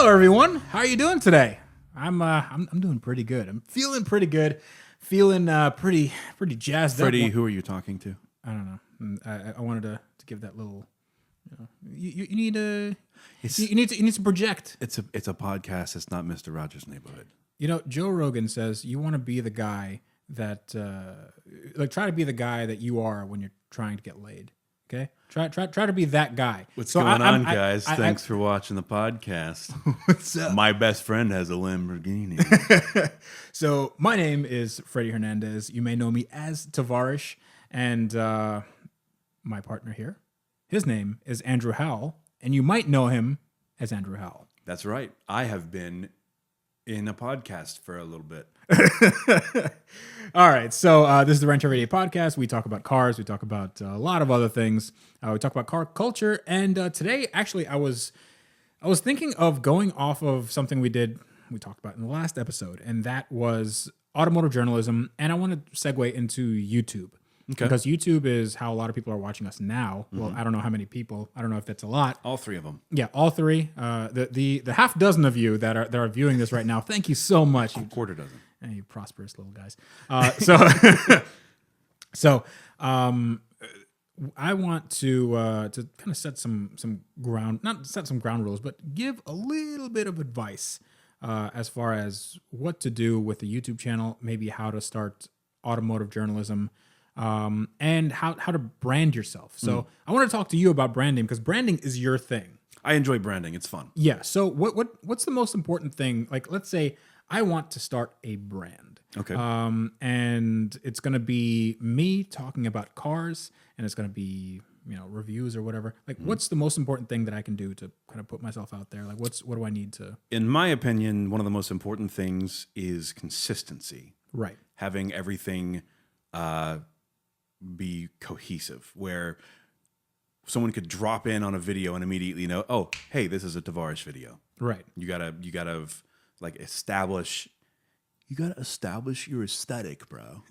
Hello, everyone. How are you doing today? I'm doing pretty good. I'm feeling pretty good. Feeling pretty jazzed up. Freddie, who are you talking to? I don't know. I wanted to give that little. You need to you need to project. It's a podcast. It's not Mr. Rogers' Neighborhood. You know, Joe Rogan says you want to be the guy that try to be the guy that you are when you're trying to get laid. Okay, try to be that guy. What's going on, guys? Thanks for watching the podcast. What's up? My best friend has a Lamborghini. So my name is Freddie Hernandez. You may know me as Tavarish, and my partner here, his name is Andrew Howell, and you might know him as Andrew Howell. That's right. I have been in a podcast for a little bit. All right, so this is the Rent Everyday podcast. We talk about cars. We talk about a lot of other things. We talk about car culture, and today, actually, I was thinking of going off of something we talked about in the last episode, and that was automotive journalism. And I want to segue into YouTube. Okay. Because YouTube is how a lot of people are watching us now. Mm-hmm. Well, I don't know how many people. I don't know if that's a lot. All three of them. Yeah, all three. The half dozen of you that are viewing this right now, thank you so much. A quarter dozen. And you prosperous little guys. I want to kind of set some ground, not set some ground rules, but give a little bit of advice as far as what to do with the YouTube channel, maybe how to start automotive journalism. And how to brand yourself. So I want to talk to you about branding because branding is your thing. I enjoy branding. It's fun. Yeah. So what's the most important thing? Like, let's say I want to start a brand. Okay. And it's going to be me talking about cars, and it's going to be reviews or whatever. Like, what's the most important thing that I can do to kind of put myself out there? Like, what do I need to? In my opinion, one of the most important things is consistency. Right. Having everything be cohesive, where someone could drop in on a video and immediately know, oh, hey, this is a Tavarish video. Right. You gotta like establish your aesthetic, bro.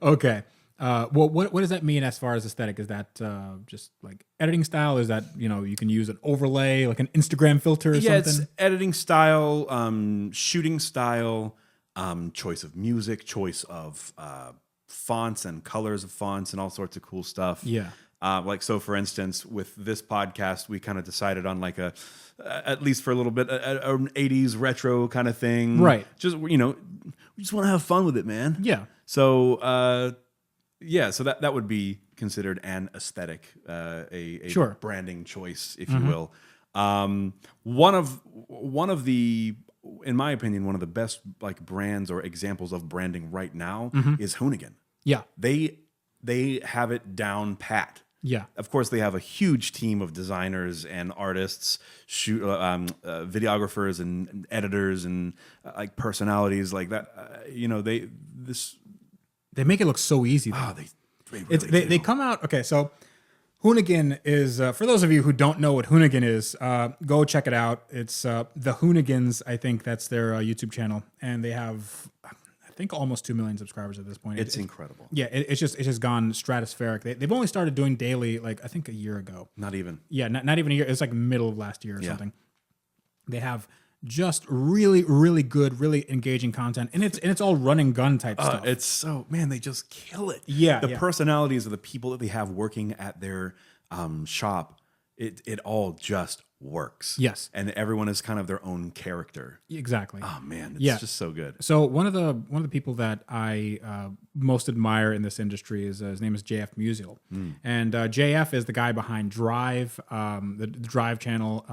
Okay. Well, what does that mean as far as aesthetic? Is that just like editing style? Is that you can use an overlay, like an Instagram filter or something? It's editing style, shooting style, choice of music, choice of fonts and colors of fonts and all sorts of cool stuff. Yeah. So for instance, with this podcast, we kind of decided on like at least for a little bit, an 80s retro kind of thing. Right. Just, we just want to have fun with it, man. Yeah. So, so that would be considered an aesthetic, a sure. branding choice, if you will. One of the, in my opinion, one of the best like brands or examples of branding right now is Hoonigan. Yeah. They have it down pat. Yeah. Of course, they have a huge team of designers and artists, videographers and editors and like personalities like that. They make it look so easy. Oh, they come out. Okay, so Hoonigan is for those of you who don't know what Hoonigan is, go check it out. It's the Hoonigans. I think that's their YouTube channel, and they have, I think, almost 2 million subscribers at this point. It's incredible. Yeah, it's just gone stratospheric. They've only started doing daily, like I think a year ago. Not even. Yeah, not even a year. It's like middle of last year or something. They have just really, really good, really engaging content, and it's all run and gun type stuff. It's so, man, they just kill it. Yeah, the personalities of the people that they have working at their shop, it all just works. Yes, and everyone is kind of their own character. Exactly. Oh man, it's just so good. So one of the people that I most admire in this industry is his name is JF Musial, and JF is the guy behind Drive, the Drive channel.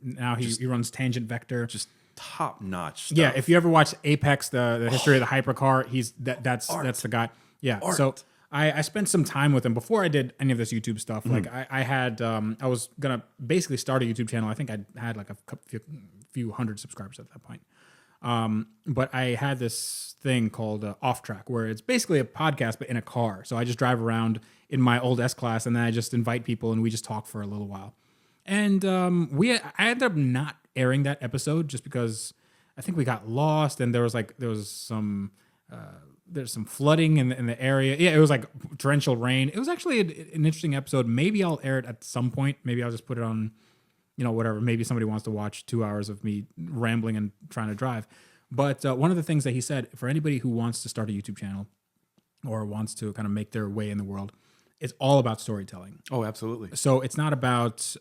Now he runs Tangent Vector. Just top notch stuff. Yeah, if you ever watch Apex, the history of the hypercar, that's the guy. Yeah. Art. So I spent some time with him before I did any of this YouTube stuff. Like I was gonna basically start a YouTube channel. I think I had like a few hundred subscribers at that point. But I had this thing called Off Track, where it's basically a podcast but in a car. So I just drive around in my old S-Class, and then I just invite people and we just talk for a little while. And I ended up not airing that episode just because I think we got lost, and there was some there's some flooding in the area. Yeah, it was like torrential rain. It was actually an interesting episode. Maybe I'll air it at some point. Maybe I'll just put it on whatever. Maybe somebody wants to watch 2 hours of me rambling and trying to drive. But one of the things that he said, for anybody who wants to start a YouTube channel or wants to kind of make their way in the world, it's all about storytelling. Oh, absolutely. So it's not about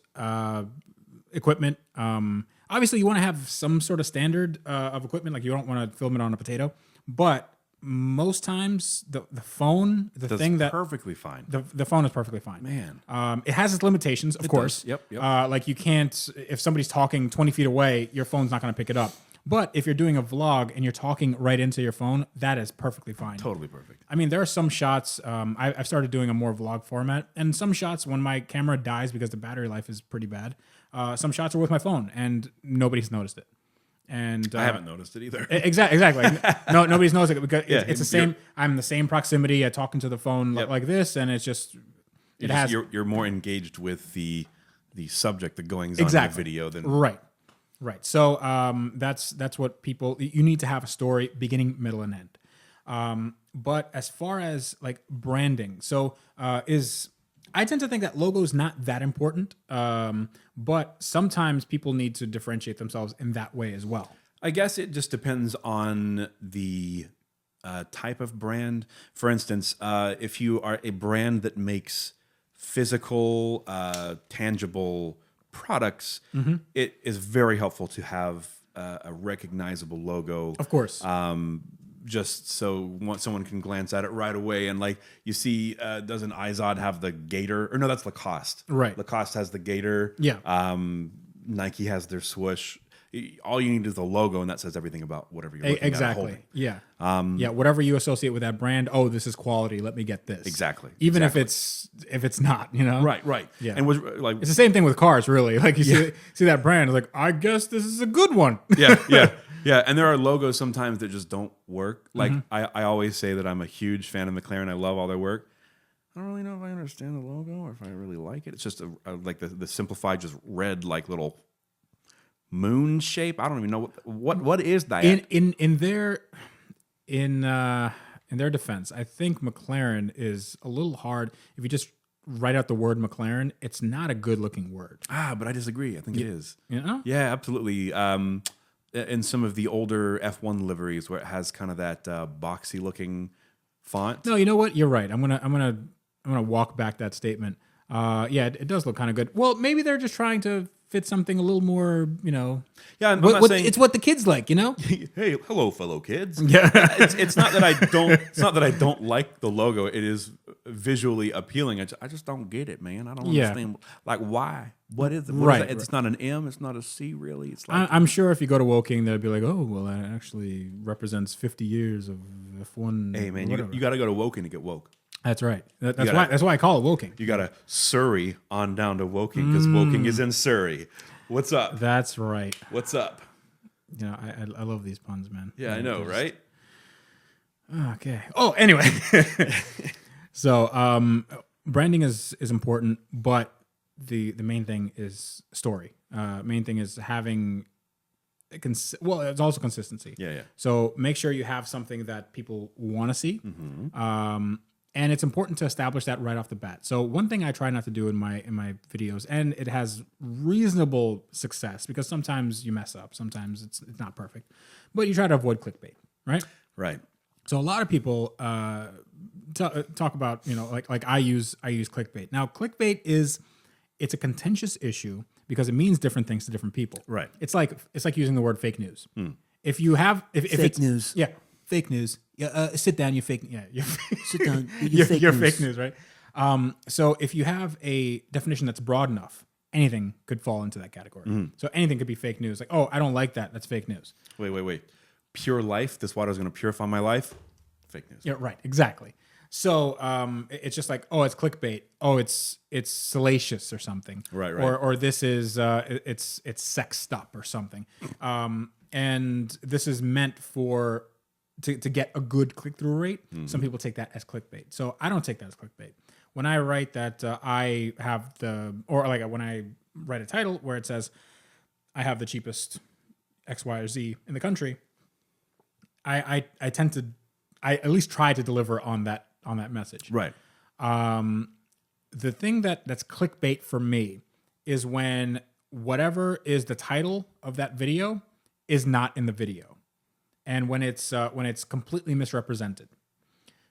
equipment. Obviously, you want to have some sort of standard of equipment. Like you don't want to film it on a potato. But most times, the phone, That's thing that perfectly fine. the phone is perfectly fine. Man. It has its limitations, of course. Does. Yep. Like you can't, if somebody's talking 20 feet away, your phone's not going to pick it up. But if you're doing a vlog and you're talking right into your phone, that is perfectly fine. Totally perfect. I mean, there are some shots, I've started doing a more vlog format, and some shots when my camera dies because the battery life is pretty bad, some shots are with my phone and nobody's noticed it. And I haven't noticed it either. Exactly. No, nobody's noticed it because it's the same. I'm in the same proximity. I talking to the phone like this, and it's just you're more engaged with the subject, the goings on in the video than right. So that's what you need to have a story, beginning, middle, and end. But as far as like branding, I tend to think that logo is not that important, but sometimes people need to differentiate themselves in that way as well. I guess it just depends on the type of brand. For instance, if you are a brand that makes physical, tangible products, it is very helpful to have a recognizable logo. Of course. Just so someone can glance at it right away. And like you see, doesn't Izod have the gator? Or no, that's Lacoste. Right. Lacoste has the gator. Yeah. Nike has their swoosh. All you need is the logo, and that says everything about whatever you're looking at holding. Yeah. Whatever you associate with that brand. Oh, this is quality. Let me get this. Exactly. Even if it's not, Right. Yeah. And was like it's the same thing with cars, really. Like you see that brand, it's like, I guess this is a good one. Yeah. And there are logos sometimes that just don't work. Like I always say that I'm a huge fan of McLaren. I love all their work. I don't really know if I understand the logo or if I really like it. It's just like the simplified, just red, like little moon shape. I don't even know what is that. In their defense, I think McLaren is a little hard. If you just write out the word McLaren, it's not a good looking word. But I disagree. I think it is. Yeah, absolutely. In some of the older F1 liveries where it has kind of that boxy looking font. No, you know what? You're right. I'm gonna walk back that statement. It does look kind of good. Well, maybe they're just trying to fit something a little more, Yeah, I'm not saying it's what the kids like, Hey, hello, fellow kids. Yeah, it's not that I don't. It's not that I don't like the logo. It is visually appealing. I just don't get it, man. I don't understand. Like, why? What is it? It's not an M. It's not a C. Really, it's like I'm sure if you go to Woking, they'll be like, oh, well, that actually represents 50 years of F1. Hey, man, you got to go to Woking to get woke. That's right. That's why I call it Woking. You got to Surrey on down to Woking because Woking is in Surrey. What's up? That's right. What's up? I love these puns, man. Yeah, I know, right? Okay. Oh, anyway. So, branding is important, but the main thing is story. Main thing is having it's also consistency. Yeah. So make sure you have something that people want to see. And it's important to establish that right off the bat. So one thing I try not to do in my videos, and it has reasonable success because sometimes you mess up, sometimes it's not perfect, but you try to avoid clickbait, right? Right. So a lot of people talk about, like I use clickbait. Now, clickbait it's a contentious issue because it means different things to different people. Right. It's like using the word fake news. If you have if fake it's news. Yeah. Fake news. Yeah, sit down. You fake. Yeah, Sit down. You're fake news, right? So if you have a definition that's broad enough, anything could fall into that category. So anything could be fake news. Like, oh, I don't like that. That's fake news. Wait. Pure life. This water is going to purify my life. Fake news. Yeah, right. Exactly. So it's just like, oh, it's clickbait. Oh, it's salacious or something. Right. Or this is it's sexed up or something. And this is meant to get a good click-through rate. Some people take that as clickbait. So I don't take that as clickbait. When I write that I have when I write a title where it says I have the cheapest X, Y, or Z in the country, I tend to at least try to deliver on that message. Right. The thing that's clickbait for me is when whatever is the title of that video is not in the video, and when it's completely misrepresented.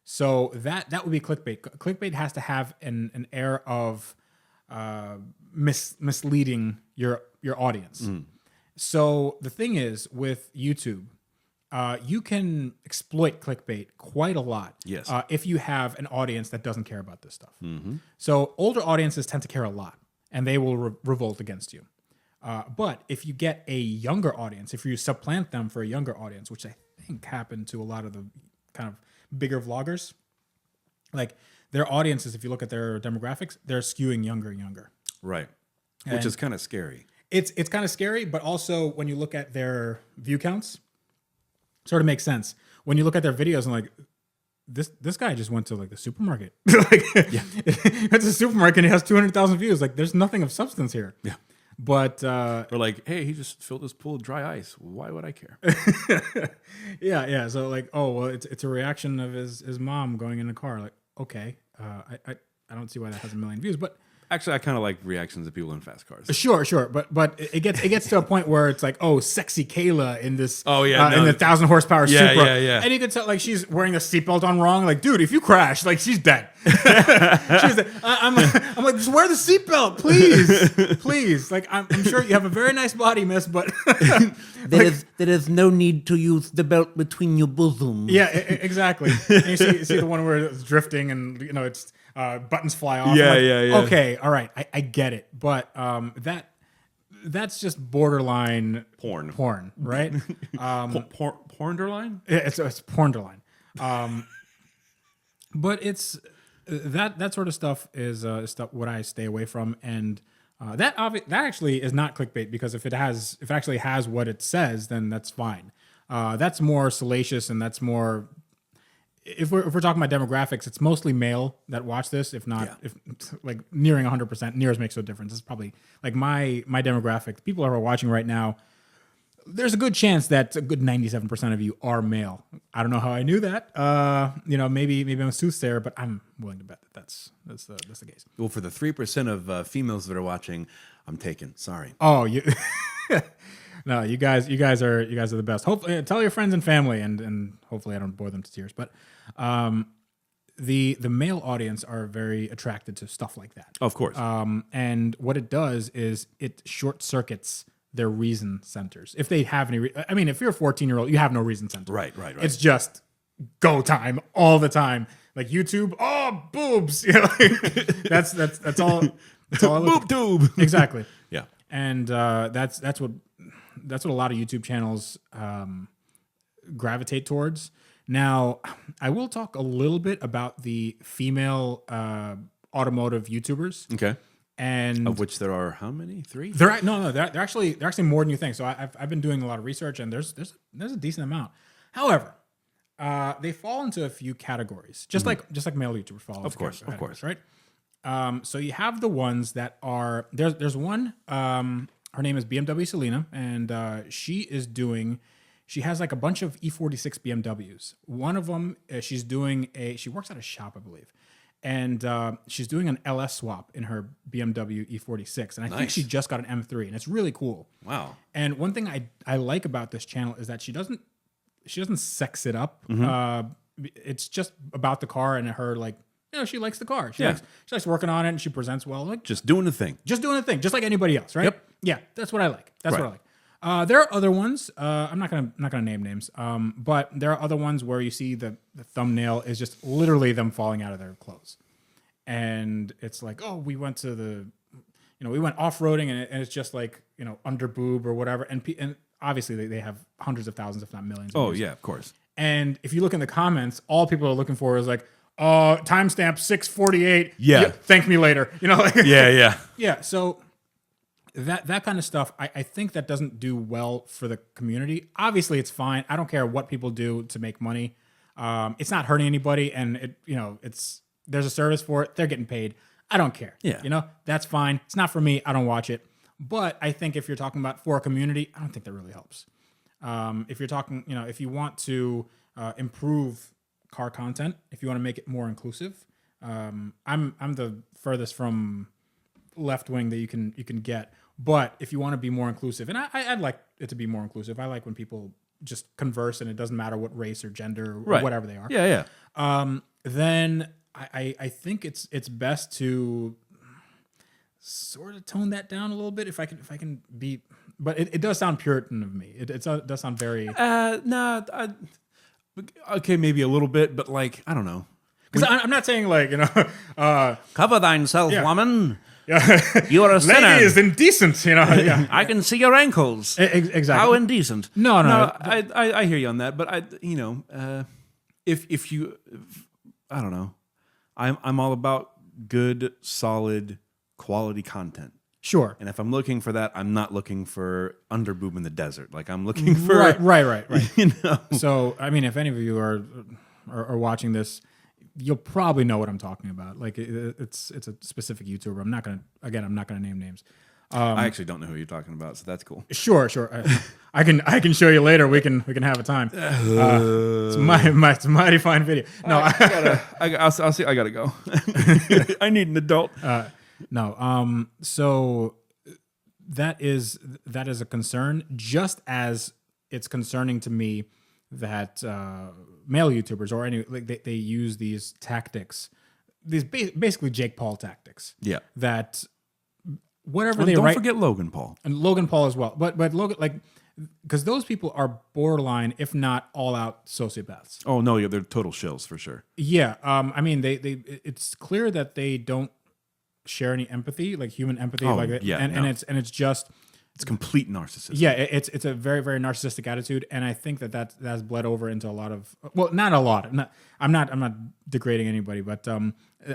So that would be clickbait. Clickbait has to have an air of misleading your audience. So the thing is with YouTube, you can exploit clickbait quite a lot. Yes. If you have an audience that doesn't care about this stuff. So older audiences tend to care a lot, and they will revolt against you. But if you get a younger audience, if you supplant them for a younger audience, which I think happened to a lot of the kind of bigger vloggers, like their audiences, if you look at their demographics, they're skewing younger and younger. Right. Which is kind of scary. It's kind of scary, but also when you look at their view counts, sort of makes sense. When you look at their videos and like, this guy just went to like the supermarket. Like, it's a supermarket and he has 200,000 views. Like, there's nothing of substance here. Yeah. But or like, hey, he just filled his pool of dry ice. Why would I care? yeah. So like, oh well, it's a reaction of his mom going in a car. Like, okay, I don't see why that has 1 million views, but. Actually, I kind of like reactions of people in fast cars. Sure, but it gets to a point where it's like, oh, sexy Kayla in this, in the 1,000 horsepower Supra, yeah, and you can tell like she's wearing a seatbelt on wrong. Like, dude, if you crash, like she's dead. She's dead. I'm like, just wear the seatbelt, please. Like, I'm sure you have a very nice body, miss, but there is no need to use the belt between your bosoms. Yeah, exactly. And you see the one where it's drifting and it's. Buttons fly off. Yeah, like, yeah. Okay, all right, I get it, but that's just borderline porn, right? Pornderline? It's pornderline. But it's that sort of stuff is stuff what I stay away from, and that actually is not clickbait, because if it actually has what it says, then that's fine. That's more salacious, and that's more. If we're talking about demographics, it's mostly male that watch this. If not, if like nearing 100%, nears makes no difference. It's probably like my demographic. The people who are watching right now, there's a good chance that a good 97% of you are male. I don't know how I knew that. Maybe I'm a soothsayer, but I'm willing to bet that's the case. Well, for the 3% of females that are watching, I'm taken. Sorry. Oh, you. No, you guys are the best. Hopefully, tell your friends and family, and hopefully I don't bore them to tears. But the male audience are very attracted to stuff like that. Of course. And what it does is it short circuits their reason centers. If they have any, if you're a 14-year-old, you have no reason center. Right. It's just go time all the time. Like YouTube, oh boobs. That's all. That's all. Boob tube. Exactly. Yeah. And that's what a lot of YouTube channels gravitate towards. Now, I will talk a little bit about the female automotive YouTubers. Okay. And of which there are how many? 3? They're actually more than you think. So I've been doing a lot of research, and there's a decent amount. However, they fall into a few categories, just like male YouTubers fall. Of course, right. So you have the ones that are there's one. Her name is BMW Selena, and she has like a bunch of E46 BMWs. One of them, she works at a shop, I believe. And she's doing an LS swap in her BMW E46. And I think she just got an M3, and it's really cool. Wow. And one thing I like about this channel is that she doesn't sex it up. It's just about the car and her, like, she likes the car. She likes working on it, and she presents well. Like, just doing the thing. Just like anybody else, right? Yep. Yeah, that's what I like. What I like. There are other ones. I'm not gonna name names. But there are other ones where you see the thumbnail is just literally them falling out of their clothes, and it's like, oh, we went off-roading, and it's just like under boob or whatever, and obviously they have hundreds of thousands, if not millions. Oh yeah, of course. And if you look in the comments, all people are looking for is like, timestamp 6:48. Yeah. Thank me later. Yeah. Yeah. So that kind of stuff, I think that doesn't do well for the community. Obviously, it's fine. I don't care what people do to make money. It's not hurting anybody, and there's a service for it. They're getting paid. I don't care. Yeah. That's fine. It's not for me. I don't watch it. But I think if you're talking about for a community, I don't think that really helps. If you're talking, if you want to improve car content, if you want to make it more inclusive, I'm the furthest from left wing that you can get. But if you want to be more inclusive, and I'd like it to be more inclusive. I like when people just converse and it doesn't matter what race or gender or whatever they are. Yeah. Then I think it's best to sort of tone that down a little bit if I can be. But it does sound Puritan of me. It does sound very. Okay, maybe a little bit, but like I don't know. Because I'm not saying like Cover thyself, Yeah. woman. yeah, You are a sinner. lady is indecent. Yeah. I can see your ankles. Exactly. How indecent. No. I hear you on that, but if you, I don't know, I'm all about good, solid, quality content. Sure. And if I'm looking for that, I'm not looking for underboob in the desert. Like I'm looking for Right. You know. So I mean, if any of you are watching this, you'll probably know what I'm talking about. Like it's a specific YouTuber. I'm not gonna name names. I actually don't know who you're talking about, so that's cool. Sure. I can show you later. We can have a time. It's it's a mighty fine video. No, I'll see. I gotta go. I need an adult. no. So that is a concern. Just as it's concerning to me that male YouTubers or any they use these tactics, these basically Jake Paul tactics. Yeah. That whatever Well, they don't write, forget Logan Paul. and Logan Paul as well. But Logan, like, because those people are borderline, if not all out sociopaths. Oh no, yeah, they're total shills for sure. Yeah. I mean, it's clear that they don't share any empathy, like human empathy. Oh, like yeah, and no. it's just. It's complete narcissism. Yeah, it's a very, very narcissistic attitude, and I think that's bled over into a lot of, well, not a lot. I'm not degrading anybody, but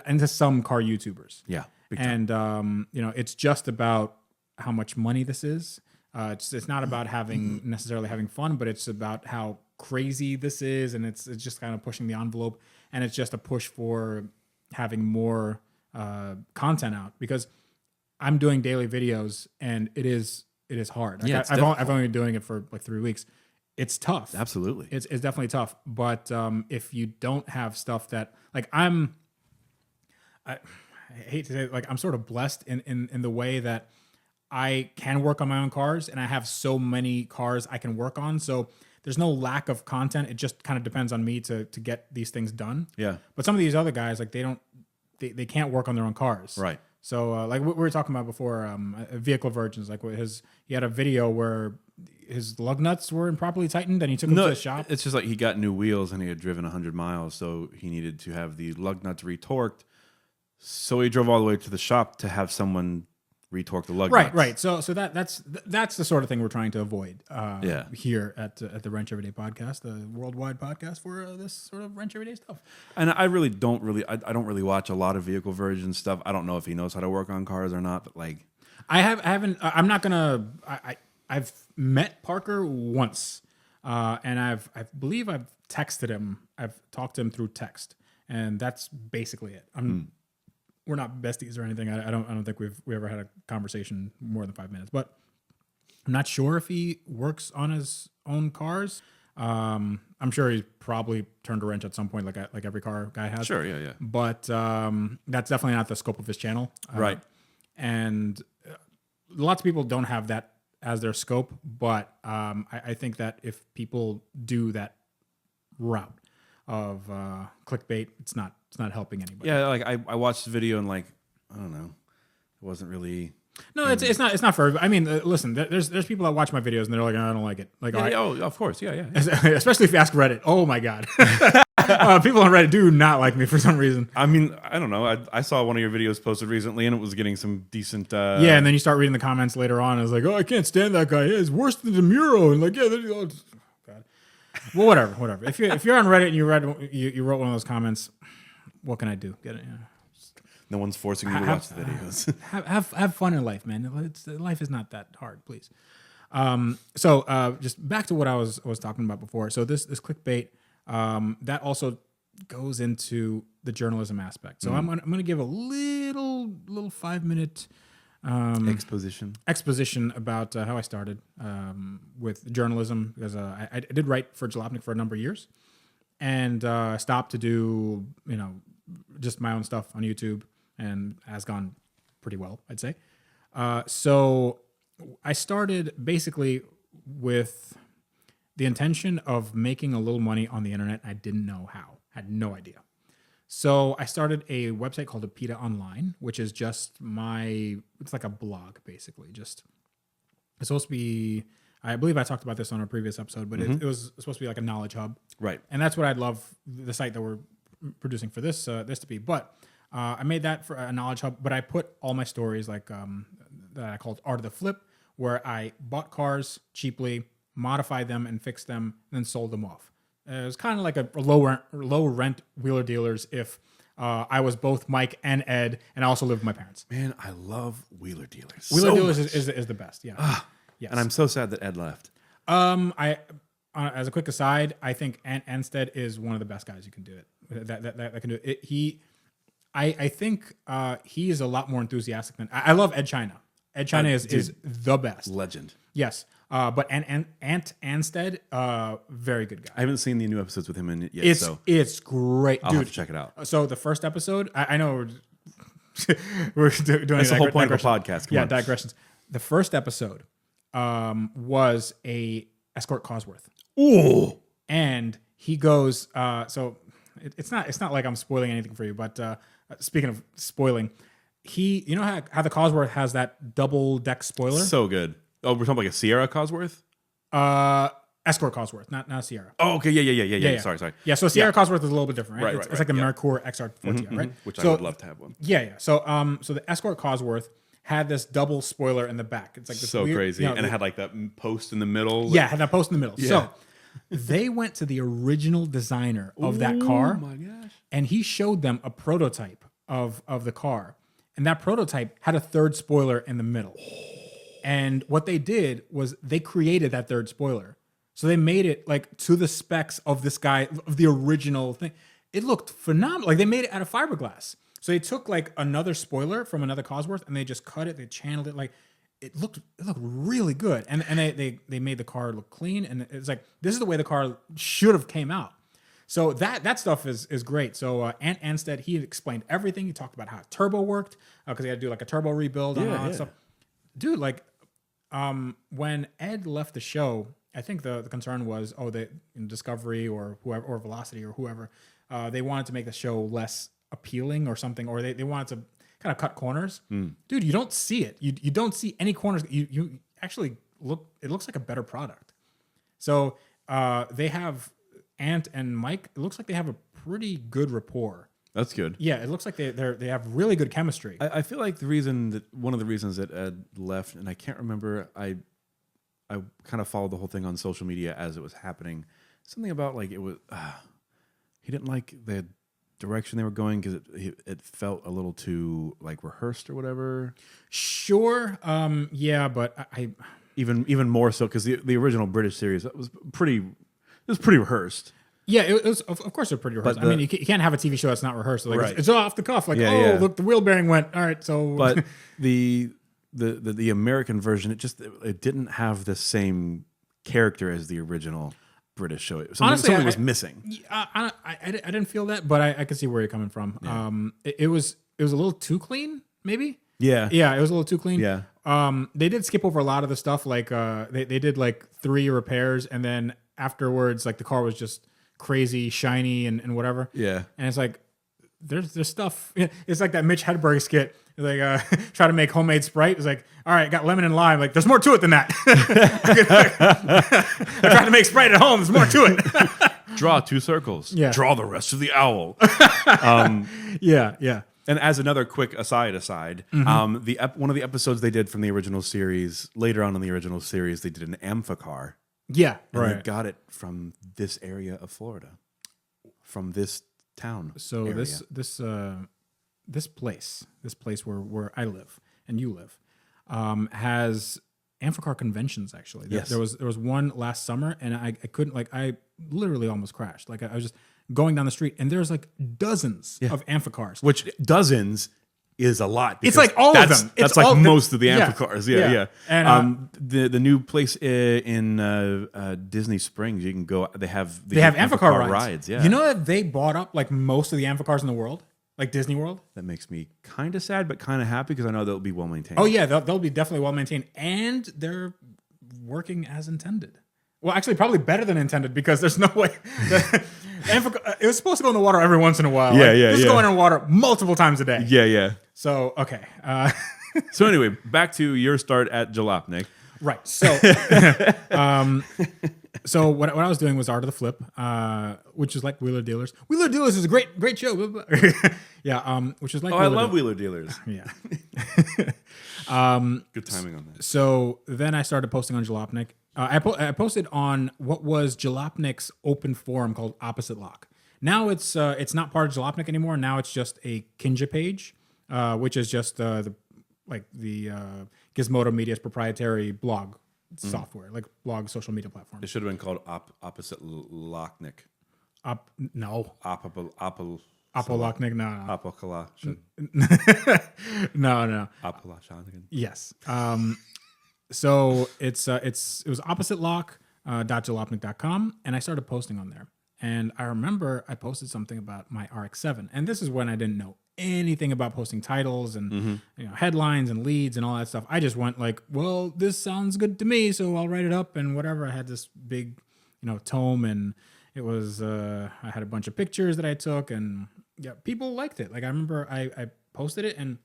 into some car YouTubers. Yeah. Big time. And it's just about how much money this is. It's not about necessarily having fun, but it's about how crazy this is, and it's just kind of pushing the envelope, and it's just a push for having more content out, because I'm doing daily videos, and it is hard. Like Yeah, it's I've only been doing it for like 3 weeks. It's tough. Absolutely. It's definitely tough. But if you don't have stuff that, like, I hate to say it, like, I'm sort of blessed in the way that I can work on my own cars, and I have so many cars I can work on. So there's no lack of content. It just kind of depends on me to get these things done. Yeah. But some of these other guys, like, they can't work on their own cars. Right. So like what we were talking about before, vehicle virgins, like he had a video where his lug nuts were improperly tightened, and he took them to the shop. It's just like he got new wheels and he had driven 100 miles, so he needed to have the lug nuts retorqued. So he drove all the way to the shop to have someone retorque the lug nuts. Right. So that's the sort of thing we're trying to avoid. Yeah. Here at the Wrench Everyday Podcast, the worldwide podcast for this sort of wrench everyday stuff. And I don't really watch a lot of vehicle virgin stuff. I don't know if he knows how to work on cars or not, but like I'm not gonna. I've met Parker once, and I believe I've texted him. I've talked to him through text, and that's basically it. We're not besties or anything. I don't think we ever had a conversation more than 5 minutes. But I'm not sure if he works on his own cars. I'm sure he's probably turned a wrench at some point, like every car guy has. sure, yeah. But that's definitely not the scope of his channel. Right. And lots of people don't have that as their scope. But I think that if people do that route of clickbait, it's not helping anybody. Yeah, like I watched the video and like, I don't know. It wasn't really No, it's not for everybody. I mean, listen, there's people that watch my videos and they're like, I don't like it. Like, oh, of course, yeah. especially if you ask Reddit. Oh my god, people on Reddit do not like me for some reason. I mean, I don't know. I saw one of your videos posted recently, and it was getting some decent. Yeah, and then you start reading the comments later on, and it's like, oh, I can't stand that guy. Yeah, it's worse than DeMuro. And like, yeah, oh, God. Well, whatever. If you're on Reddit and you wrote one of those comments, what can I do? Get it? Yeah. No one's forcing you to watch the videos. have fun in life, man. Life is not that hard, please. So just back to what I was talking about before. So this clickbait, that also goes into the journalism aspect. So I'm gonna give a little 5-minute exposition about how I started with journalism, because I did write for Jalopnik for a number of years, and stopped to do just my own stuff on YouTube, and has gone pretty well, I'd say. So I started basically with the intention of making a little money on the internet. I didn't know how. I had no idea. So I started a website called Apita Online, which is just it's like a blog, basically. It's supposed to be, I believe I talked about this on a previous episode, but it was supposed to be like a knowledge hub. Right. And that's what I'd love the site that we're producing for this to be. But I made that for a knowledge hub, but I put all my stories that I called Art of the Flip, where I bought cars cheaply, modified them and fixed them, and then sold them off. It was kind of like a low rent Wheeler Dealers if I was both Mike and Ed, and I also lived with my parents. Man, I love Wheeler Dealers. Wheeler Dealers is the best. Yeah. Yes. And I'm so sad that Ed left. As a quick aside, I think Ant Anstead is one of the best guys you can do it. That can do it. I think he is a lot more enthusiastic than I love Ed China. Ed China is the best. Legend. Yes. But Ant Anstead, very good guy. I haven't seen the new episodes with him in it yet, It's great, I'll dude. have to check it out. So the first episode, I know we're doing That's the whole point of a podcast. Come on. Digressions. The first episode was a escort Cosworth. Ooh. And he goes, so it's not like I'm spoiling anything for you, but speaking of spoiling, you know how the Cosworth has that double deck spoiler? So good. Oh, we're talking like a Sierra Cosworth? Escort Cosworth, not Sierra. Oh, okay. Yeah. Sorry. Yeah, so Sierra Cosworth is a little bit different, right? Right, It's like the Merkur XR40, right? Which So- I would love to have one. Yeah. So the Escort Cosworth had this double spoiler in the back. It's like this So weird, crazy. And it had like that post in the middle. yeah, it had that post in the middle. Yeah. So they went to the original designer of that car, Oh my gosh. and he showed them a prototype of the car, and that prototype had a third spoiler in the middle. And what they did was they created that third spoiler. So they made it like to the specs of this guy, of the original thing. It looked phenomenal. Like they made it out of fiberglass. So they took like another spoiler from another Cosworth and they just cut it, they channeled it. Like it looked really good. And they made the car look clean. And it's like, this is the way the car should have came out. So that stuff is great. So Ant Anstead, he explained everything. He talked about how turbo worked because he had to do like a turbo rebuild and all that stuff. Dude, like when Ed left the show, I think the concern was, Discovery or whoever, or Velocity or whoever, they wanted to make the show less appealing or something, or they wanted to kind of cut corners. Dude, you don't see it. You don't see any corners. You actually it looks like a better product. So they have Ant and Mike. It looks like they have a pretty good rapport. That's good. Yeah, it looks like they have really good chemistry. I feel like one of the reasons that Ed left, and I can't remember, I kind of followed the whole thing on social media as it was happening. Something about like it was, he didn't like the direction they were going because it felt a little too like rehearsed or whatever. Sure, yeah, but I even more so because the original British series was pretty rehearsed. Yeah, it was, of course they're pretty rehearsed. I mean, you can't have a TV show that's not rehearsed. Like Right. it's off the cuff. Like, look, the wheel bearing went. All right, so. But the American version, it didn't have the same character as the original British show. Something was missing. I didn't feel that, but I could see where you're coming from. Yeah. It was a little too clean, maybe. Yeah, it was a little too clean. Yeah. They did skip over a lot of the stuff. Like they did like 3 repairs, and then afterwards, like the car was just crazy shiny and whatever. Yeah. And it's like there's stuff. It's like that Mitch Hedberg skit. Like try to make homemade Sprite. It's like, all right, got lemon and lime. Like there's more to it than that. I tried to make Sprite at home. There's more to it. Draw 2 circles. Yeah. Draw the rest of the owl. Yeah. And as another quick aside, one of the episodes they did from the original series, later on in the original series, they did an amphicar. Yeah. And Right. they got it from this area of Florida, from this town. So area. this place where I live and you live, has amphicar conventions. Actually, Yes. There was one last summer, and I couldn't, like, I literally almost crashed. Like I was just going down the street, and there's like dozens of amphicars. Which dozens is a lot. It's like all of them. That's like most of the amphicars. Yeah. And the new place in Disney Springs, you can go. They have amphicars rides. Yeah. You know that they bought up like most of the amphicars in the world. Like Disney World? That makes me kind of sad, but kind of happy because I know they'll be well maintained. Oh yeah, they'll be definitely well maintained, and they're working as intended. Well, actually, probably better than intended because there's no way. It was supposed to go in the water every once in a while. Yeah, This is going in water multiple times a day. Yeah. So okay. So anyway, back to your start at Jalopnik. Right. So, so what I was doing was Art of the Flip, which is like Wheeler Dealers. Wheeler Dealers is a great show. Yeah. Which is like. Oh, I love Wheeler Dealers. Yeah. Good timing on that. So then I started posting on Jalopnik. I posted on what was Jalopnik's open forum called Opposite Lock. Now it's not part of Jalopnik anymore. Now it's just a Kinja page, which is just the Gizmodo Media's proprietary blog software, like blog social media platform. It should have been called Opposite Locknik. No. Apolochnik, no. Apokala. No. Apolachanigan. Yes. So it was oppositelock.jalopnik.com, and I started posting on there. And I remember I posted something about my RX-7, and this is when I didn't know anything about posting titles and headlines and leads and all that stuff. I just went like, well, this sounds good to me, so I'll write it up and whatever. I had this big, tome, and it was I had a bunch of pictures that I took, and yeah, people liked it. Like I remember I posted it, and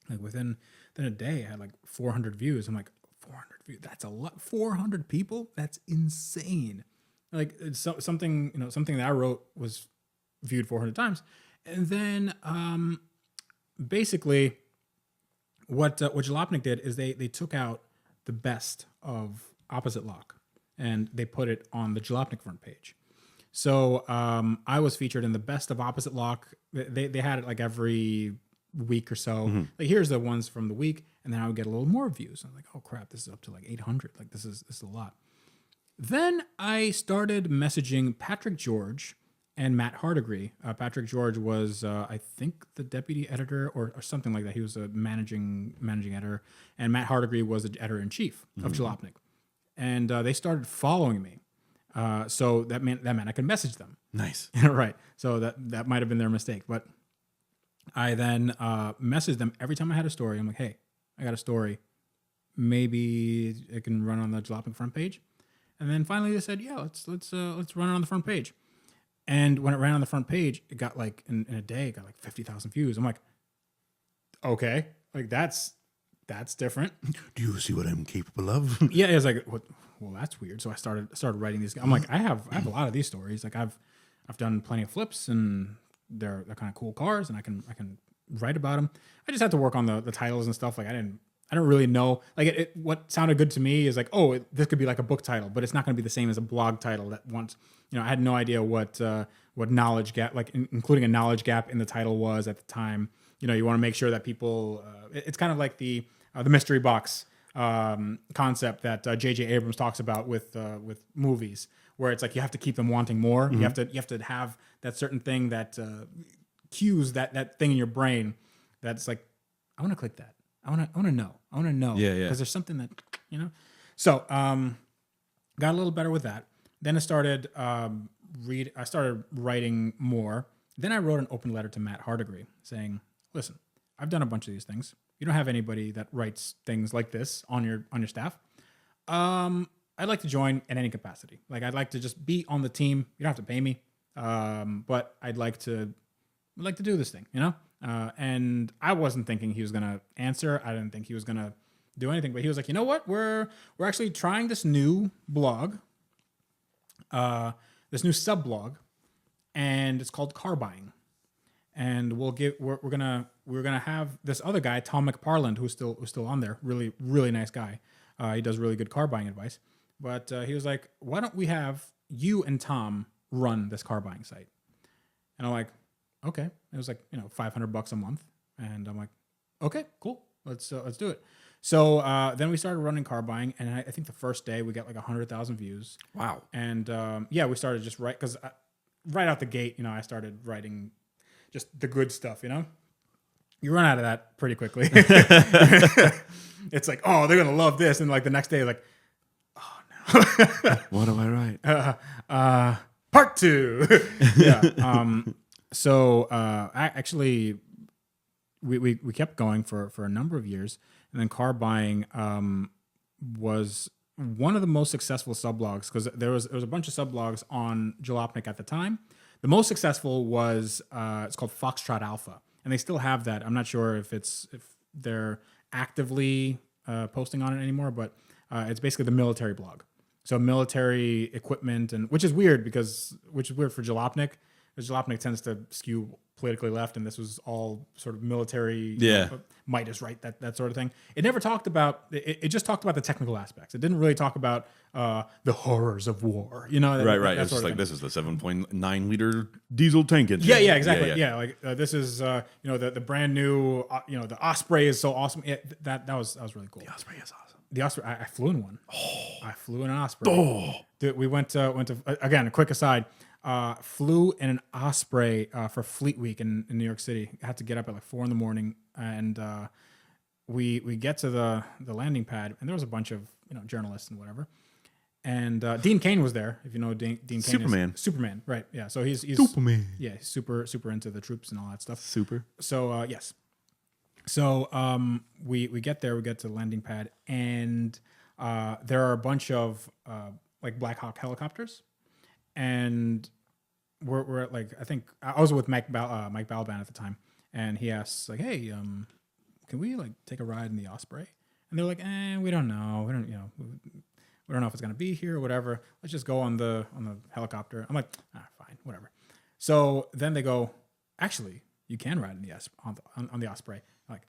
like within a day I had like 400 views. I'm like, 400 views? That's a lot. 400 people? That's insane. Like it's something that I wrote was viewed 400 times. And then basically what Jalopnik did is they took out the best of Opposite Lock and they put it on the Jalopnik front page. So I was featured in the best of Opposite Lock. They had it like every week or so. Like here's the ones from the week, and then I would get a little more views. I'm like, oh crap, this is up to like 800. Like this is a lot. Then I started messaging Patrick George and Matt Hardigree. Patrick George was, I think, the deputy editor or something like that. He was a managing editor, and Matt Hardigree was the editor-in-chief of Jalopnik. And they started following me. So that meant I could message them. Nice. Right. So that might have been their mistake. But I then messaged them every time I had a story. I'm like, hey, I got a story. Maybe it can run on the Jalopnik front page. And then finally they said, yeah, let's run it on the front page. And when it ran on the front page, it got like in a day, it got like 50,000 views. I'm like, okay, like that's different. Do you see what I'm capable of? Yeah, it was like, well, that's weird. So I started writing these. I'm like, I have a lot of these stories. Like I've done plenty of flips, and they're kind of cool cars, and I can write about them. I just had to work on the titles and stuff. Like I don't really know. Like what sounded good to me is like, oh, this could be like a book title, but it's not going to be the same as a blog title. That once, I had no idea what knowledge gap, like including a knowledge gap in the title was at the time. You want to make sure that people. It's kind of like the mystery box concept that J.J. Abrams talks about with movies, where it's like you have to keep them wanting more. Mm-hmm. You have to have that certain thing that cues that thing in your brain that's like, I want to click that. I want to know. I want to know. Yeah. Because there's something that, So, got a little better with that. Then I started I started writing more. Then I wrote an open letter to Matt Hardigree saying, listen, I've done a bunch of these things. You don't have anybody that writes things like this on your staff. I'd like to join in any capacity. Like I'd like to just be on the team. You don't have to pay me. But I'd like to do this thing, and I wasn't thinking he was going to answer. I didn't think he was going to do anything, but he was like, you know what? We're actually trying this new blog, this new sub blog, and it's called Car Buying. And we're gonna have this other guy, Tom McParland, who's still on there. Really, really nice guy. He does really good car buying advice. But he was like, why don't we have you and Tom run this car buying site? And I'm like, okay. It was like, $500 a month. And I'm like, okay, cool. Let's do it. So then we started running car buying, and I think the first day we got like 100,000 views. Wow. And we started just because right out the gate, I started writing just the good stuff, You run out of that pretty quickly. It's like, oh, they're gonna love this, and like the next day, like, oh no, what do I write? Part 2. Yeah. So I actually we kept going for a number of years, and then car buying was one of the most successful subblogs because there was a bunch of subblogs on Jalopnik at the time. The most successful was it's called Foxtrot Alpha, and they still have that. I'm not sure if they're actively posting on it anymore, but it's basically the military blog. So military equipment, and which is weird for Jalopnik. Because Jalopnik tends to skew politically left, and this was all sort of military, Midas, right? That sort of thing. It never talked about. It just talked about the technical aspects. It didn't really talk about the horrors of war. Right. That It's sort just of like thing. this is the 7.9 liter diesel tank engine. Yeah, exactly. Yeah, like this is the brand new the Osprey is so awesome. Yeah, that was really cool. The Osprey is awesome. The Osprey, I flew in one. I flew in an Osprey. Dude, we went to again. A quick aside. Flew in an Osprey for Fleet Week in New York City. I had to get up at like 4 a.m, and we get to the landing pad, and there was a bunch of journalists and whatever. And Dean Cain was there. If you know Dean Cain, Superman, right? Yeah. So he's Superman. Yeah, he's super into the troops and all that stuff. Super. So yes. So we get there. We get to the landing pad, and there are a bunch of like Black Hawk helicopters. And we're at like I think I was with Mike Balaban at the time, and he asks like, "Hey, can we like take a ride in the Osprey?" And they're like, "We don't know. We don't know if it's gonna be here or whatever. Let's just go on the helicopter." I'm like, fine, whatever. So then they go, "Actually, you can ride in the on the Osprey." I'm like,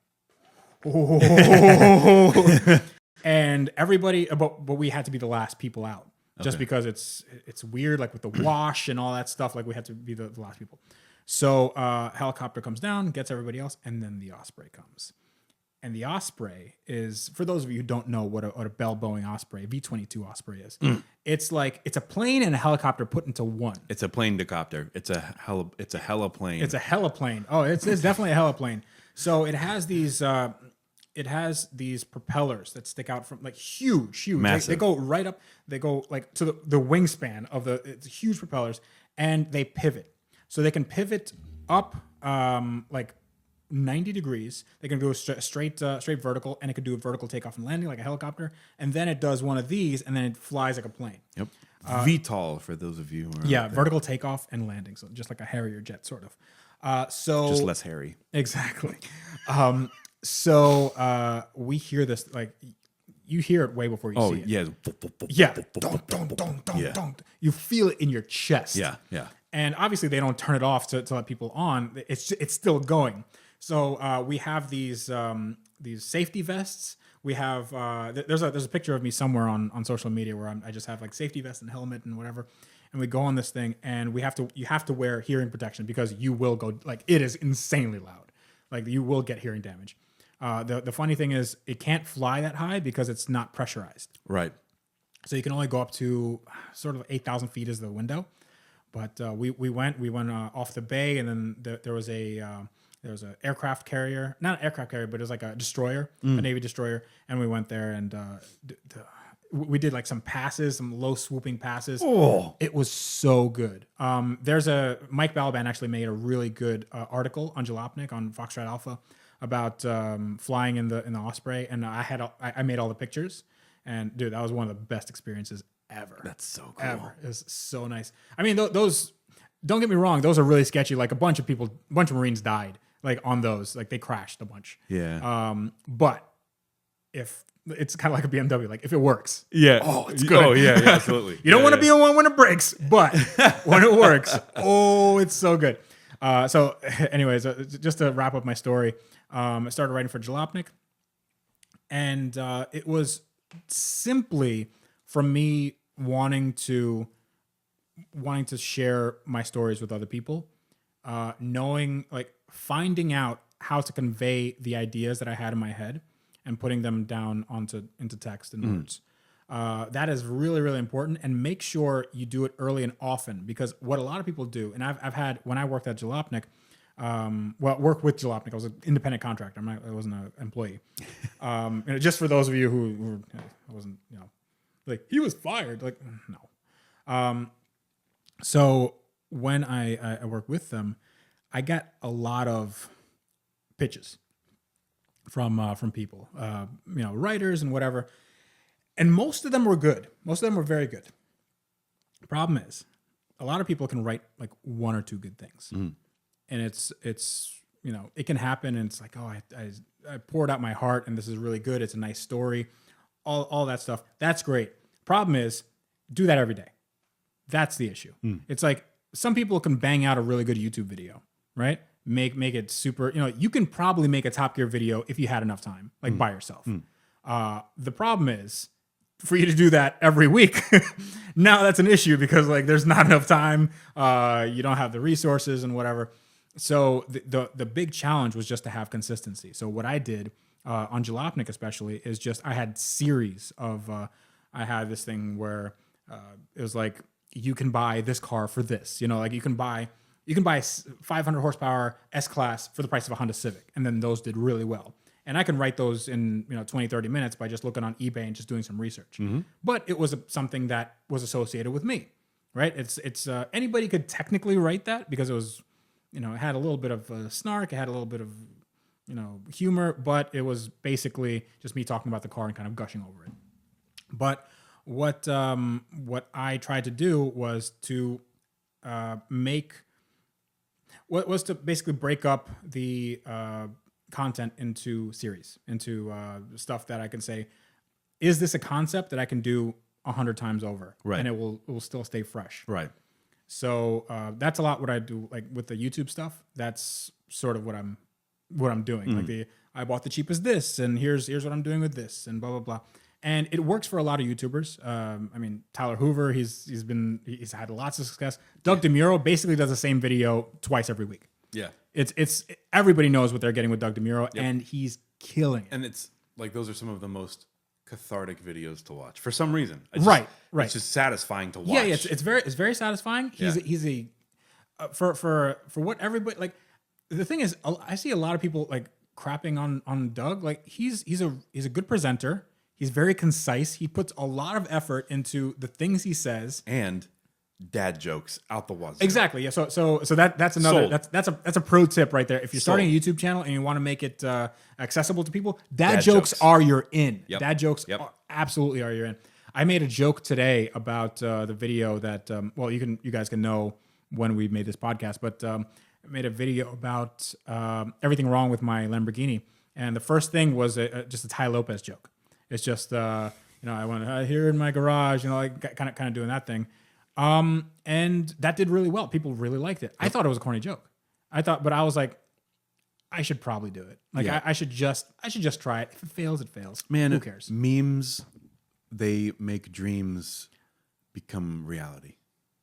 oh. And everybody, but we had to be the last people out. Just because it's weird, like with the wash and all that stuff, like we had to be the last people. So helicopter comes down, gets everybody else, and then the Osprey comes. And the Osprey is, for those of you who don't know what a Bell Boeing Osprey, V-22 Osprey is, it's a plane and a helicopter put into one. It's a plane decopter. It's a hella plane. It's a heliplane. Oh, it's definitely a heliplane. So it has these propellers that stick out from like huge. Massive. They go right up. They go like to the wingspan of it's huge propellers, and they pivot. So they can pivot up like 90 degrees. They can go straight vertical, and it could do a vertical takeoff and landing like a helicopter. And then it does one of these, and then it flies like a plane. Yep. VTOL for those of you who are vertical takeoff and landing. So just like a Harrier jet, sort of. So just less hairy. Exactly. So we hear this, like, you hear it way before you see it. Yeah. Yeah. Dun, dun, dun, dun, Yeah. dun. You feel it in your chest. Yeah. And obviously they don't turn it off to let people on. It's still going. So we have these safety vests. We have there's a picture of me somewhere on social media where I just have like safety vest and helmet and whatever. And we go on this thing, and you have to wear hearing protection because you will go, like, it is insanely loud. Like, you will get hearing damage. The funny thing is it can't fly that high because it's not pressurized. Right. So you can only go up to sort of 8,000 feet is the window. But we went off the bay, and then there was an aircraft carrier, not an aircraft carrier, but it was like a destroyer, a Navy destroyer. And we went there, and we did like some passes, some low swooping passes. Oh, it was so good. There's Mike Balaban actually made a really good article on Jalopnik on Foxtrot Alpha about flying in the Osprey, and I made all the pictures, and dude, that was one of the best experiences ever. That's so cool. Ever. It was so nice. I mean, those, don't get me wrong, those are really sketchy. Like a bunch of Marines died like on those, like they crashed a bunch. Yeah. But if it's kind of like a BMW, like if it works, it's good. Oh yeah, absolutely. You don't want to be on one when it breaks, but when it works, it's so good. So anyways, just to wrap up my story, I started writing for Jalopnik, and it was simply from me wanting to share my stories with other people, finding out how to convey the ideas that I had in my head and putting them down into text and words. That is really, really important, and make sure you do it early and often, because what a lot of people do, and I've had, when I worked at Jalopnik, work with Jalopnik, I was an independent contractor. I wasn't an employee. And just for those of you who I wasn't, like, he was fired. Like, no. So when I worked with them, I got a lot of pitches from people, writers and whatever, and most of them were good. Most of them were very good. The problem is, a lot of people can write like one or two good things, and it's it can happen, and it's like, oh, I poured out my heart, and this is really good. It's a nice story, all that stuff. That's great. Problem is, do that every day. That's the issue. It's like some people can bang out a really good YouTube video, right? Make it super. You can probably make a Top Gear video if you had enough time, like by yourself. The problem is, for you to do that every week, now that's an issue because like there's not enough time. You don't have the resources and whatever. So the big challenge was just to have consistency. So what I did on Jalopnik especially is just I had series of I had this thing where it was like you can buy this car for this. Like you can buy 500 horsepower S-Class for the price of a Honda Civic, and then those did really well. And I can write those in 20, 30 minutes by just looking on eBay and just doing some research. But it was something that was associated with me, right? It's anybody could technically write that because it was, it had a little bit of snark, it had a little bit of, humor, but it was basically just me talking about the car and kind of gushing over it. But what I tried to do was to basically break up the content into series, into stuff that I can say, is this a concept that I can do 100 times over, right? And it will still stay fresh, right? So that's a lot what I do, like with the YouTube stuff. That's sort of what I'm doing. Like I bought the cheapest this, and here's what I'm doing with this, and blah blah blah. And it works for a lot of YouTubers. I mean, Tyler Hoover, he's had lots of success. Doug DeMuro basically does the same video twice every week. Yeah. It's everybody knows what they're getting with Doug DeMuro, and he's killing it. And it's like those are some of the most cathartic videos to watch for some reason. Right. It's just satisfying to watch. Yeah, it's very satisfying. He's a for what everybody like. The thing is, I see a lot of people like crapping on Doug. Like he's a good presenter. He's very concise. He puts a lot of effort into the things he says. And dad jokes out the wazoo. Exactly. Yeah. So that's another that's a pro tip right there. If you're starting a YouTube channel and you want to make it accessible to people, dad jokes are your in. Yep. Dad jokes absolutely are your in. I made a joke today about the video that you guys can know when we made this podcast, but I made a video about everything wrong with my Lamborghini, and the first thing was just a Ty Lopez joke. It's just I went here in my garage, like kind of doing that thing. And that did really well. People really liked it. I thought it was a corny joke. But I was like, I should probably do it. Like I should just try it. If it fails, it fails. Man, who cares? Memes, they make dreams become reality.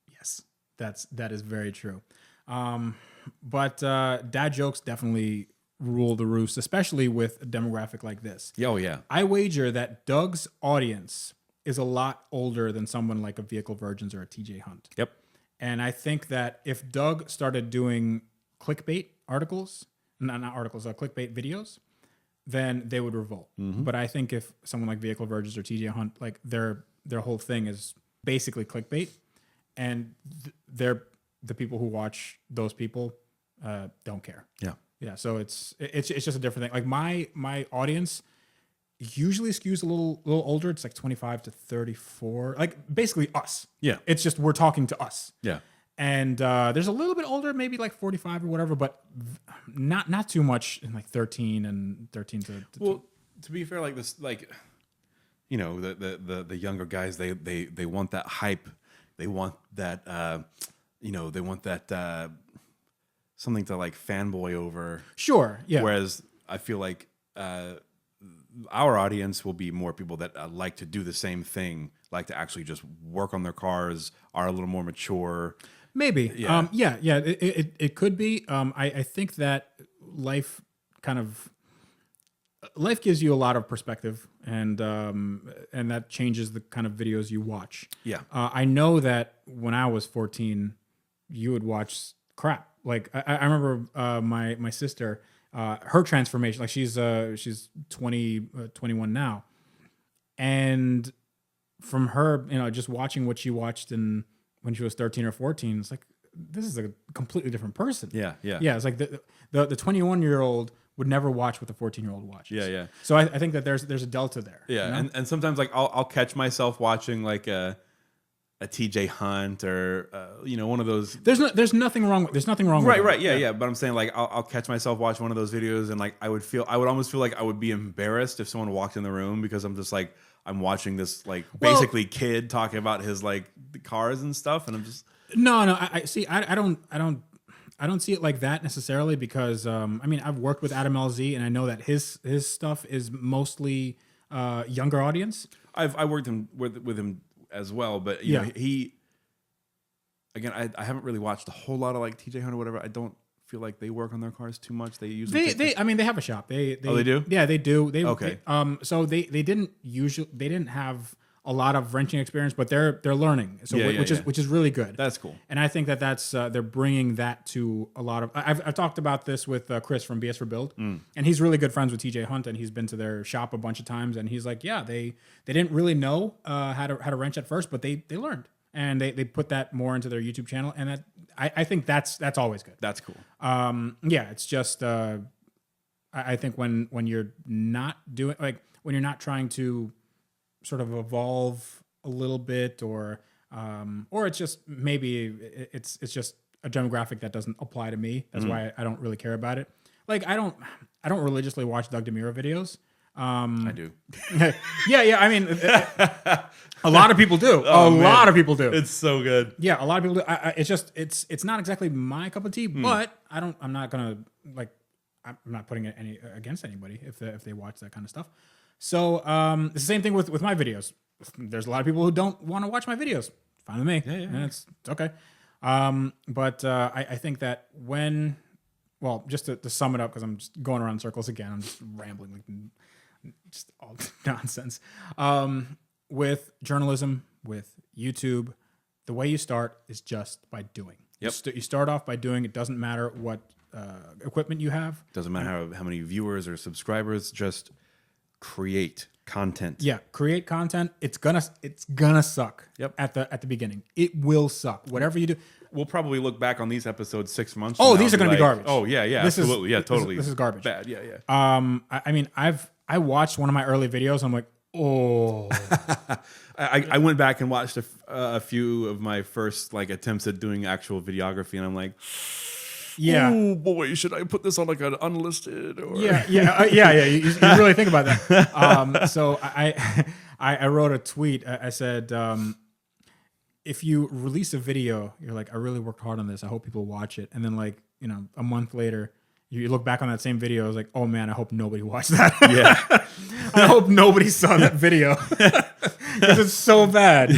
Yes, that is very true. But dad jokes definitely rule the roost, especially with a demographic like this. Oh yeah. I wager that Doug's audience is a lot older than someone like a Vehicle Virgins or a TJ Hunt. Yep. And I think that if Doug started doing clickbait articles, not articles, clickbait videos, then they would revolt. But I think if someone like Vehicle Virgins or TJ Hunt, like their whole thing is basically clickbait, and they're the people who watch those people don't care. Yeah. Yeah. So it's just a different thing. Like my audience usually skews a little older. It's like 25 to 34, like basically us. Yeah. It's just, we're talking to us. Yeah. And there's a little bit older, maybe like 45 or whatever, but not too much in like 13 to well, to be fair, like this, like, the younger guys, they want that hype. They want that, they want that, something to like fanboy over. Sure. Yeah. Whereas I feel like, our audience will be more people that like to do the same thing, like to actually just work on their cars, are a little more mature. Maybe. Yeah. It could be. I think that life gives you a lot of perspective, and that changes the kind of videos you watch. Yeah. I know that when I was 14, you would watch crap. Like I remember my sister, her transformation, like she's 21 now, and from her, just watching what she watched when she was 13 or 14, it's like this is a completely different person. Yeah. It's like the 21-year-old would never watch what the 14-year-old watches. Yeah. So I think that there's a delta there. Yeah, you know? and sometimes like I'll catch myself watching like a TJ Hunt or one of those. There's nothing wrong with Right. Yeah. But I'm saying like I'll catch myself watch one of those videos and like I would almost feel like I would be embarrassed if someone walked in the room because I'm just like I'm watching this like basically kid talking about his like the cars and stuff and I'm just no. I see. I don't see it like that necessarily because I've worked with Adam LZ and I know that his stuff is mostly younger audience. I worked with him as well, but you know, he again I haven't really watched a whole lot of like TJ Hunt or whatever. I don't feel like they work on their cars too much. They usually they have a shop. They do? Yeah, they do. Okay. So they didn't have a lot of wrenching experience, but they're learning. So which is really good. That's cool. And I think that's they're bringing that to a lot of. I've talked about this with Chris from BS for Build, and he's really good friends with TJ Hunt, and he's been to their shop a bunch of times, and he's like, yeah, they didn't really know how to wrench at first, but they learned, and they put that more into their YouTube channel, and that I think that's always good. That's cool. It's just I think when you're not doing like when you're not trying to sort of evolve a little bit or it's just maybe it's just a demographic that doesn't apply to me. That's why I don't really care about it. Like I don't religiously watch Doug DeMuro videos. I do. Yeah. I mean, a lot of people do. A lot of people do. It's so good. Yeah, a lot of people do. It's just it's not exactly my cup of tea, but I'm not gonna like. I'm not putting it any against anybody if they watch that kind of stuff. So it's the same thing with my videos. There's a lot of people who don't want to watch my videos. Fine with me. Yeah. And it's okay. But I think that just to sum it up, because I'm just going around in circles again. I'm just rambling, like just all nonsense. With journalism, with YouTube, the way you start is just by doing. Yep. You start off by doing. It doesn't matter what equipment you have. Doesn't matter how many viewers or subscribers. Just create content. Yeah, create content. It's gonna suck. Yep. At the beginning, it will suck. Whatever you do. We'll probably look back on these episodes 6 months. Oh, from these now are going to be garbage. Oh yeah, absolutely, totally. This is garbage. Bad, yeah. I watched one of my early videos. I'm like, oh. I went back and watched a few of my first like attempts at doing actual videography, and I'm like, yeah. Oh boy, should I put this on like an unlisted? Or Yeah. You really think about that. So I wrote a tweet. I said, if you release a video, you're like, I really worked hard on this. I hope people watch it. And then like, a month later, you look back on that same video. I was like, oh man, I hope nobody watched that. Yeah. I hope nobody saw that video because it's so bad.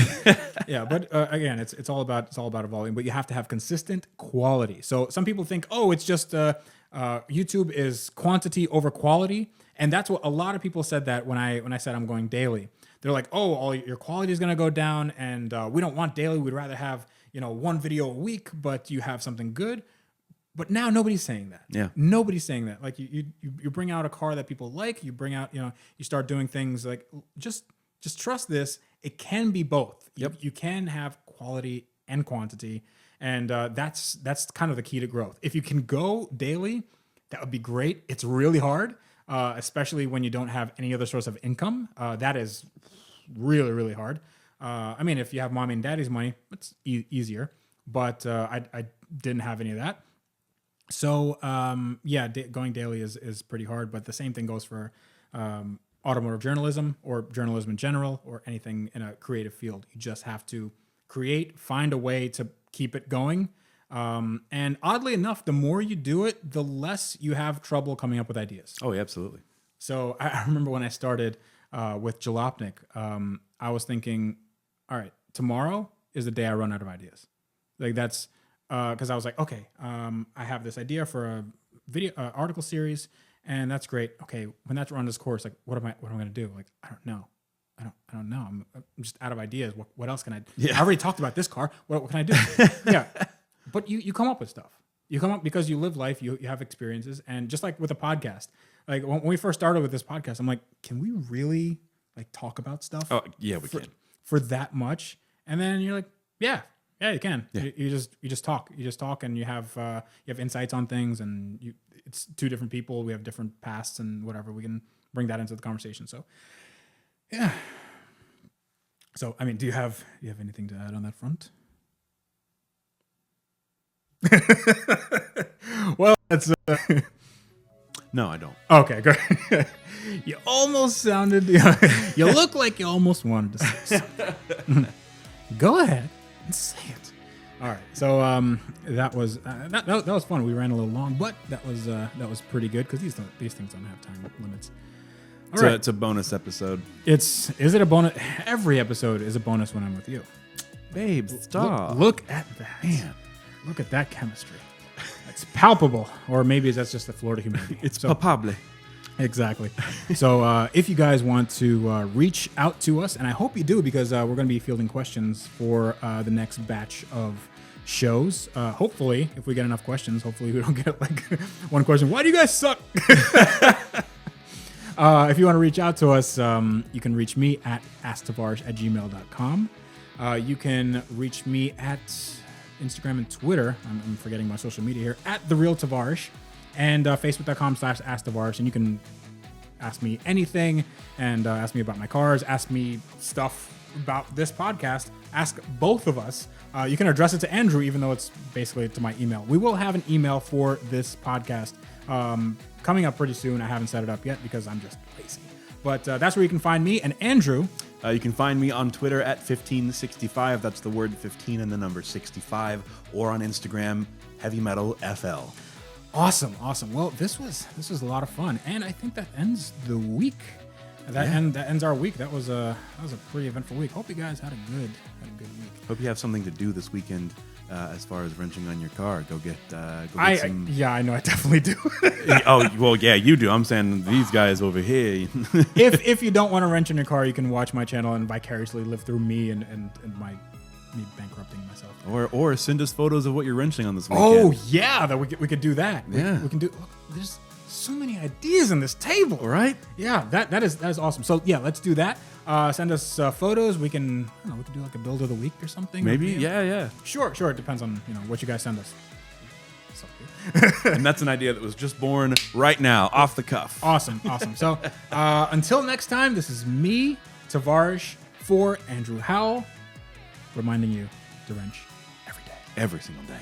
Yeah, but again, it's all about evolving. But you have to have consistent quality. So some people think, oh, it's just YouTube is quantity over quality, and that's what a lot of people said that when I said I'm going daily. They're like, oh, all your quality is going to go down, and we don't want daily. We'd rather have one video a week, but you have something good. But now nobody's saying that. Yeah, nobody's saying that. Like you bring out a car that people like. You bring out you start doing things like just trust this. It can be both. Yep. You can have quality and quantity, and that's kind of the key to growth. If you can go daily, that would be great. It's really hard, especially when you don't have any other source of income. That is really, really hard. If you have mommy and daddy's money, it's easier. But I didn't have any of that. So going daily is pretty hard. But the same thing goes for automotive journalism or journalism in general or anything in a creative field. You just have to find a way to keep it going. And oddly enough, the more you do it, the less you have trouble coming up with ideas. Oh, yeah, absolutely. So I remember when I started with Jalopnik, I was thinking, all right, tomorrow is the day I run out of ideas. Like that's because I was like, okay, I have this idea for a video article series. And that's great. Okay, when that's run this course, like, what am I going to do? Like, I don't know. I don't know. I'm just out of ideas. What else can I do? Yeah. I already talked about this car. What can I do? Yeah. But you come up with stuff. You come up because you live life. You have experiences. And just like with a podcast, like when we first started with this podcast, I'm like, can we really like talk about stuff? Oh, yeah, we can. For that much? And then you're like, yeah, Yeah, you can. Yeah. You just talk. You just talk, and you have insights on things, and it's two different people. We have different pasts and whatever. We can bring that into the conversation. So, yeah. So, I mean, do you have anything to add on that front? Well, that's No, I don't. okay. Good. You almost sounded. You look like you almost wanted to say something. Go ahead and say it. All right. So that was that was fun. We ran a little long, but that was pretty good because these things don't have time limits. All right. It's a bonus episode. Is it a bonus? Every episode is a bonus when I'm with you. Babe, stop. Look at that. Man. Look at that chemistry. It's palpable, or maybe that's just the Florida humidity. It's palpable. Exactly. So if you guys want to reach out to us, and I hope you do, because we're going to be fielding questions for the next batch of shows. Hopefully, if we get enough questions, hopefully we don't get like one question. Why do you guys suck? If you want to reach out to us, you can reach me at asktavarish@gmail.com. You can reach me at Instagram and Twitter. I'm forgetting my social media here, at TheRealTavarish, and Facebook.com/AskTavarish. And you can ask me anything, and ask me about my cars, ask me stuff about this podcast, ask both of us. You can address it to Andrew, even though it's basically to my email. We will have an email for this podcast coming up pretty soon. I haven't set it up yet because I'm just lazy. But that's where you can find me. And Andrew, you can find me on Twitter at 1565. That's the word 15 and the number 65. Or on Instagram, Heavy Metal FL. Awesome. Well, this was a lot of fun, and I think that ends the week. That ends our week. That was a pretty eventful week. Hope you guys had a good week. Hope you have something to do this weekend as far as wrenching on your car. Go get some. Yeah, I know. I definitely do. Oh well, yeah, you do. I'm saying these guys over here. if you don't want to wrench on your car, you can watch my channel and vicariously live through me and me bankrupting myself. Or send us photos of what you're wrenching on this weekend. Oh yeah, that we could do that. Yeah, we can do. Look, there's so many ideas on this table. Right? Yeah, that is awesome. So yeah, let's do that. Send us photos. We can do like a build of the week or something. Maybe. Yeah. Sure. It depends on what you guys send us. And that's an idea that was just born right now, off the cuff. Awesome. So until next time, this is me, Tavarish, for Andrew Howell, reminding you to wrench every day. Every single day.